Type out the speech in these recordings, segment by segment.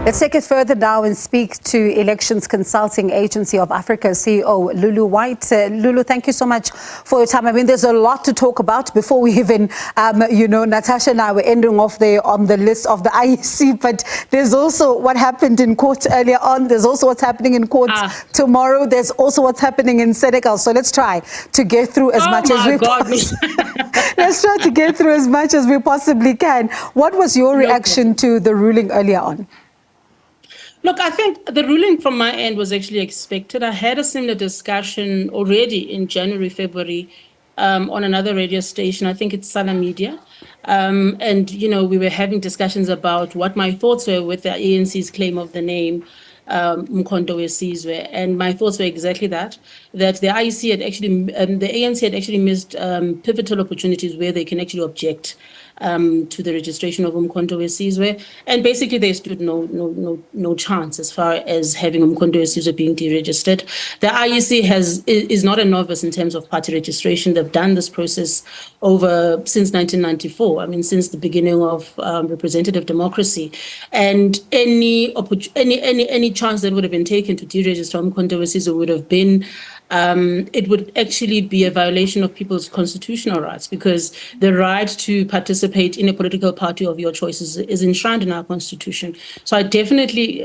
Let's take it further now and speak to Elections Consulting Agency of Africa CEO Lulu White. Lulu, thank you so much for your time. I mean, there's a lot to talk about before we even, Natasha and I were ending off there on the list of the IEC, but there's also what happened in court earlier on. There's also what's happening in court tomorrow. There's also what's happening in Senegal. So let's try to get through as much as we Let's try to get through as much as we possibly can. What was your reaction to the ruling earlier on? Look, I think the ruling from my end was actually expected. I had a similar discussion already in January, February, on another radio station. I think it's Sana Media. And, we were having discussions about what my thoughts were with the ANC's claim of the name uMkhonto Sizwe. And my thoughts were exactly that the IEC had actually, the ANC had actually missed pivotal opportunities where they can actually object to the registration of uMkhonto Sizwe, and basically they stood no chance as far as having uMkhonto Sizwe being deregistered. The IEC is not a novice in terms of party registration. They've done this process since 1994. I mean, since the beginning of representative democracy, and any chance that would have been taken to deregister uMkhonto Sizwe would have been it would actually be a violation of people's constitutional rights, because the right to participate in a political party of your choice is enshrined in our constitution. So I definitely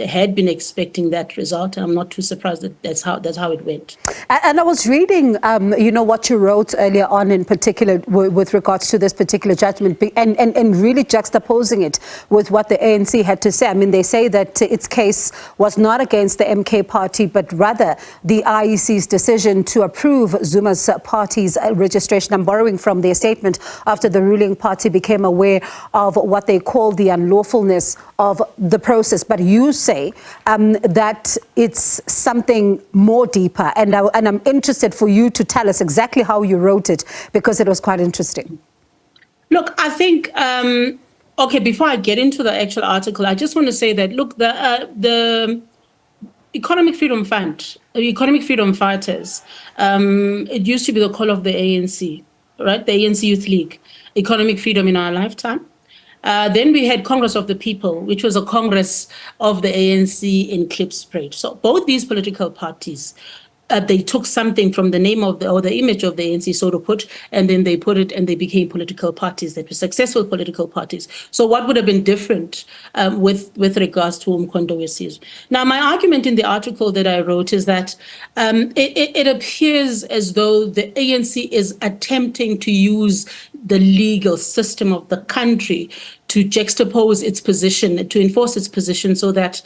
had been expecting that result, and I'm not too surprised that that's how it went. And I was reading, what you wrote earlier on, in particular with regards to this particular judgment, and really juxtaposing it with what the ANC had to say. I mean, they say that its case was not against the MK party, but rather the IEC's decision to approve Zuma's party's registration. I'm borrowing from their statement after the ruling party became aware of what they call the unlawfulness of the process. But you say that it's something more deeper. And I'm interested for you to tell us exactly how you wrote it, because it was quite interesting. Look, I think, okay, before I get into the actual article, I just want to say that, look, the Economic Freedom Fund, Economic Freedom Fighters, it used to be the call of the ANC, right? The ANC Youth League, Economic Freedom in Our Lifetime. Then we had Congress of the People, which was a Congress of the ANC in Klipspruit. So both these political parties, they took something from the name of the image of the ANC, so to put, and then they put it and they became political parties that were successful political parties. So what would have been different with regards to uMkhonto Sizwe? Now, my argument in the article that I wrote is that it appears as though the ANC is attempting to use the legal system of the country to juxtapose its position, to enforce its position, so that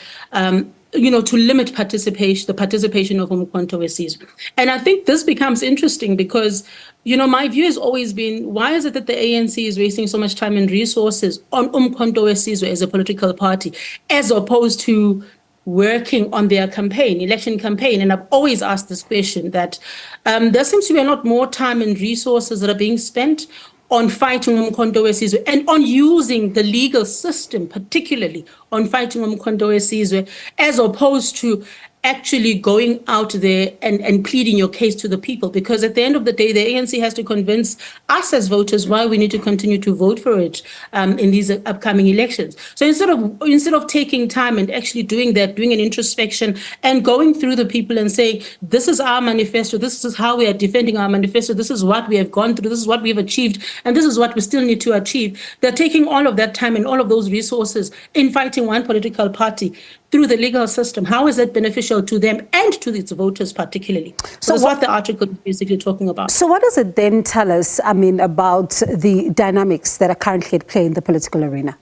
to limit the participation of uMkhonto Sizwe. And I think this becomes interesting because, my view has always been, why is it that the ANC is wasting so much time and resources on uMkhonto Sizwe as a political party, as opposed to working on their election campaign? And I've always asked this question, that there seems to be a lot more time and resources that are being spent on fighting uMkhonto Sizwe and on using the legal system, particularly on fighting uMkhonto Sizwe, as opposed to actually going out there and pleading your case to the people. Because at the end of the day, the ANC has to convince us as voters why we need to continue to vote for it in these upcoming elections. So instead of taking time and actually doing that, doing an introspection and going through the people and saying, this is our manifesto, this is how we are defending our manifesto, this is what we have gone through, this is what we've achieved, and this is what we still need to achieve, they're taking all of that time and all of those resources in fighting one political party through the legal system. How is that beneficial to them and to its voters particularly? So that's what the article is basically talking about. So what does it then tell us, about the dynamics that are currently at play in the political arena?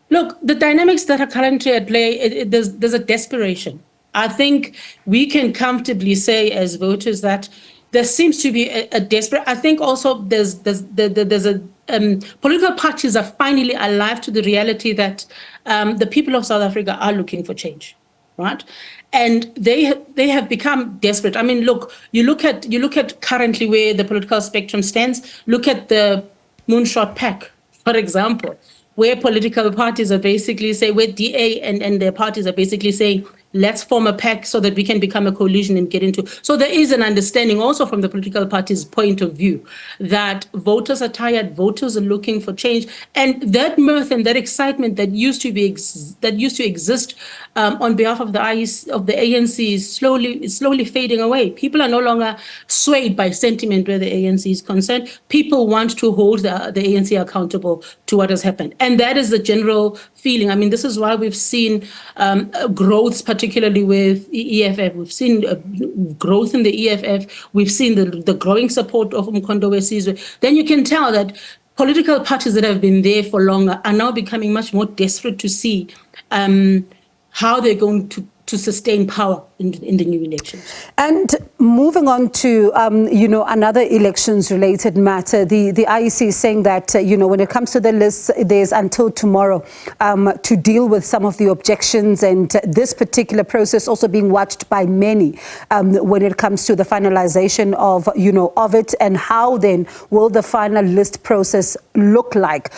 Look, the dynamics that are currently at play, there's a desperation. I think we can comfortably say as voters that there seems to be a desperate. I think also there's a political parties are finally alive to the reality that the people of South Africa are looking for change, right? And they have become desperate. I mean, look, you look at currently where the political spectrum stands. Look at the Moonshot Pack, for example, where political parties are basically saying, where DA and their parties are basically saying, let's form a pact so that we can become a coalition and get into. So there is an understanding also from the political parties' point of view that voters are tired, voters are looking for change, and that mirth and that excitement that used to exist on behalf of the ANC is slowly fading away. People are no longer swayed by sentiment where the ANC is concerned. People want to hold the ANC accountable to what has happened, and that is the general feeling. I mean, this is why we've seen growth, particularly with EFF. We've seen growth in the EFF. We've seen the growing support of uMkhonto Sizwe. Then you can tell that political parties that have been there for longer are now becoming much more desperate to see how they're going to sustain power in the new elections. And moving on to, another elections-related matter, the IEC is saying that, when it comes to the list, there's until tomorrow to deal with some of the objections, and this particular process also being watched by many when it comes to the finalization of it, and how then will the final list process look like?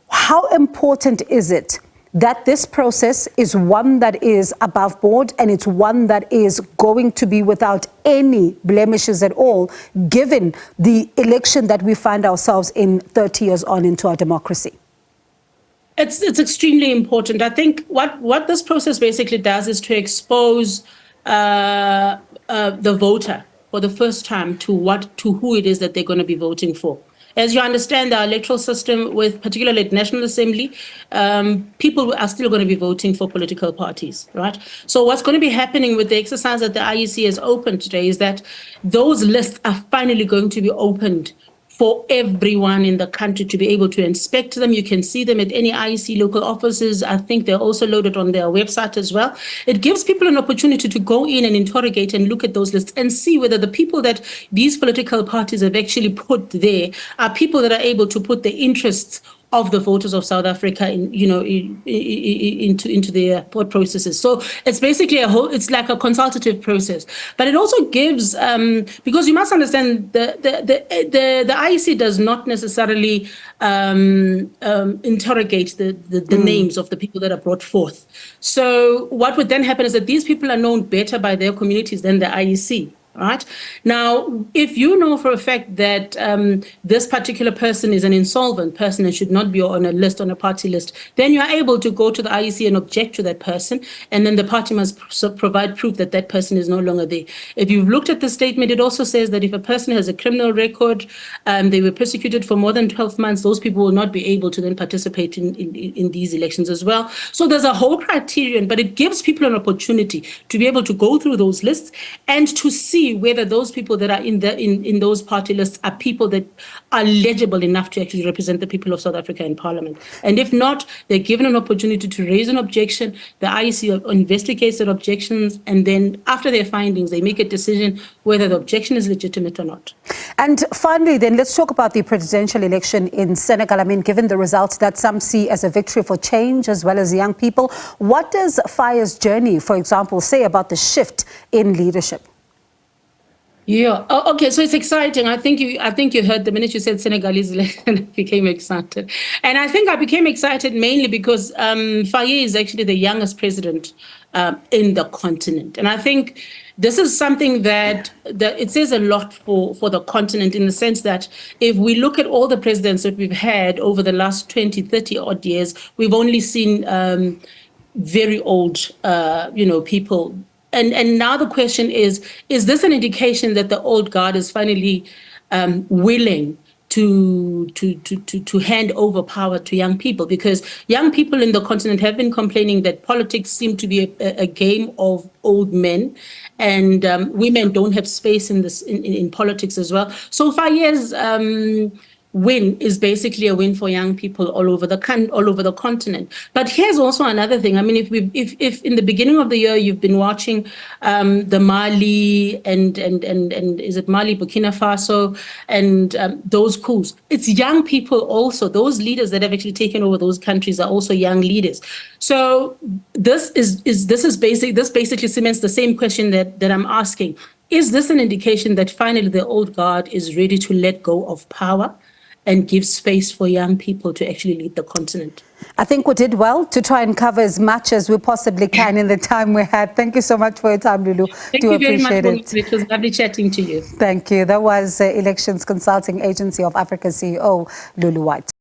How important is it that this process is one that is above board, and it's one that is going to be without any blemishes at all, given the election that we find ourselves in 30 years on into our democracy? It's extremely important. I think what this process basically does is to expose the voter for the first time to who it is that they're going to be voting for. As you understand, our electoral system, with particularly at National Assembly, people are still going to be voting for political parties, right? So what's going to be happening with the exercise that the IEC has opened today is that those lists are finally going to be opened for everyone in the country to be able to inspect them. You can see them at any IEC local offices. I think they're also loaded on their website as well. It gives people an opportunity to go in and interrogate and look at those lists and see whether the people that these political parties have actually put there are people that are able to put the interests of the voters of South Africa into their thought processes. So it's basically it's like a consultative process. But it also gives, because you must understand, the IEC does not necessarily interrogate the names of the people that are brought forth. So what would then happen is that these people are known better by their communities than the IEC. Right now, if you know for a fact that this particular person is an insolvent person and should not be on a list, on a party list, then you are able to go to the IEC and object to that person, and then the party must provide proof that that person is no longer there. If you've looked at the statement, it also says that if a person has a criminal record, they were persecuted for more than 12 months, those people will not be able to then participate in these elections as well. So there's a whole criterion, but it gives people an opportunity to be able to go through those lists and to see whether those people that are in those party lists are people that are legible enough to actually represent the people of South Africa in Parliament. And if not, they're given an opportunity to raise an objection. The IEC investigates their objections, and then after their findings, they make a decision whether the objection is legitimate or not. And finally, then, let's talk about the presidential election in Senegal. I mean, given the results that some see as a victory for change as well as young people, what does Faye's journey, for example, say about the shift in leadership? Yeah. Oh, okay. So it's exciting. I think you heard the minute you said Senegalese election, I became excited, and I think I became excited mainly because Faye is actually the youngest president in the continent, and I think this is something that it says a lot for the continent, in the sense that if we look at all the presidents that we've had over the last 20, 30 odd years, we've only seen very old, people. And now the question is this an indication that the old guard is finally willing to hand over power to young people? Because young people in the continent have been complaining that politics seem to be a game of old men, and women don't have space in politics as well. So Faye's win is basically a win for young people all over the continent. But here's also another thing. I mean, if in the beginning of the year you've been watching the Mali and is it Mali, Burkina Faso, and those coups, it's young people also. Those leaders that have actually taken over those countries are also young leaders. So this basically cements the same question that I'm asking. Is this an indication that finally the old guard is ready to let go of power and give space for young people to actually lead the continent. I think we did well to try and cover as much as we possibly can in the time we had. Thank you so much for your time, Lulu. Thank you very much, Monique. It was lovely chatting to you. Thank you. That was Elections Consulting Agency of Africa CEO, Lulu White.